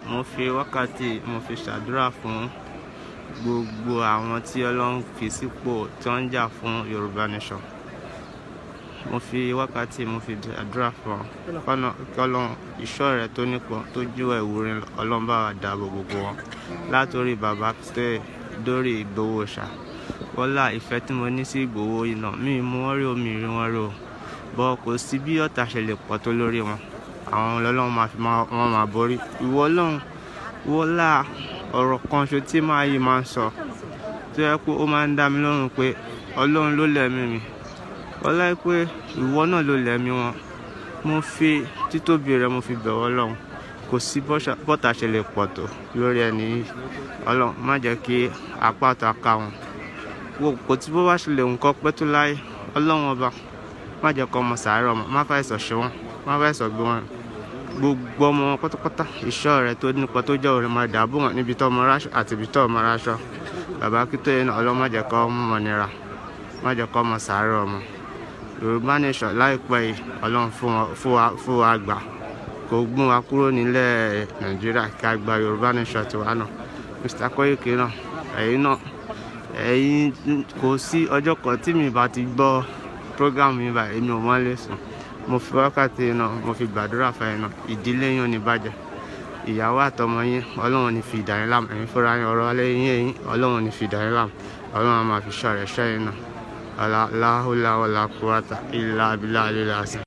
mo fi wákàtí mo fi ṣàdúrà fún gbogbo àwọn tí Ọlọ́run fi sípò tí wọ́n ń jà fún Yoruba Nation. Mo fi wákàtí mo fi àdúrà fún wọn kọ́lọ́n ìṣọ́ rẹ̀ tó nípọn tó jú ẹ̀wúrin Ọlọ́run bá wa dáàbò gbogbo wọn látòrí bàbá tẹ́ dórí Ìgbòho ṣá. Wọ́lá ìfẹ́ tí mo ní sí Ìgbòho iná mi mú wọn rí omi rí wọn rí o bọ́ kò sí bí ọ̀tá ṣe lè pọ̀ tó lórí wọn. Àwọn Ọlọ́run máa borí. Ìwọ Ọlọ́run wọ́lá ọ̀rọ̀ kan ṣo tí máa yìí máa ń sọ tó yẹ pé ó máa ń dá mi lọ́rùn pé Ọlọ́run ló lẹ̀mí mi. Wọ́lá pé ìwọ náà ló lẹ̀mí wọn. Mo fi títóbi rẹ̀ mo fi bẹ̀wọ̀ Ọlọ́run. Kò sí bọ́tà ṣe lè pọ̀ tó lórí ẹni yìí. Ọlọ́run má jẹ́ kí apá ọ̀tá ká wọn. Kò tí bó bá ṣe lè nǹkan pẹ́ tó láyé Ọlọ́run ọba má jẹ́ kó ọmọ sàárẹ̀ ọmọ má fà ìsọ̀ ṣe wọn má fà ìsọ̀ gbé wọn. Gbogbo ọmọ wọn pátápátá ìṣọ́ rẹ̀ tó nípa tó jẹ́ òrè máa dàbò wọn níbi tó ọmọ ráṣọ àti ibi tó ọmọ ráṣọ. Bàbá Akíntóyè náà Ọlọ́run má jẹ́ kó ọmọ mọ̀ nira má jẹ́ kó ọmọ sàárẹ̀ ọmọ. Yoruba Nation láìpẹ́ yìí Ọlọ́run fún wa gbà kò gbọ́n wa kúrò nílẹ̀ Nàìjíríà kí a gba Yoruba Nation tiwa náà. Mr. Koiki náà ẹ̀yin kò sí ọjọ́ kan tí mi bá ti gbọ́ program mi báyìí èmi ò mọ́ lè sùn. Mo fi wákàtí náà mo fi gbàdúrà fún ẹ̀yin náà ìdílé yín ò ní bàjẹ́ ìyàwó àtọmọ yín Ọlọ́run ní fi dà yín láàmú ẹ̀yin fúnra yín ọ̀rọ̀ alẹ́ yín Ọlọ́run ní fi dà yín láàmú Ọlọ́run á máa fi ṣọ́ rẹ̀ ṣọ́ yín náà. La hawla wala quwwata illa billahi al-ali.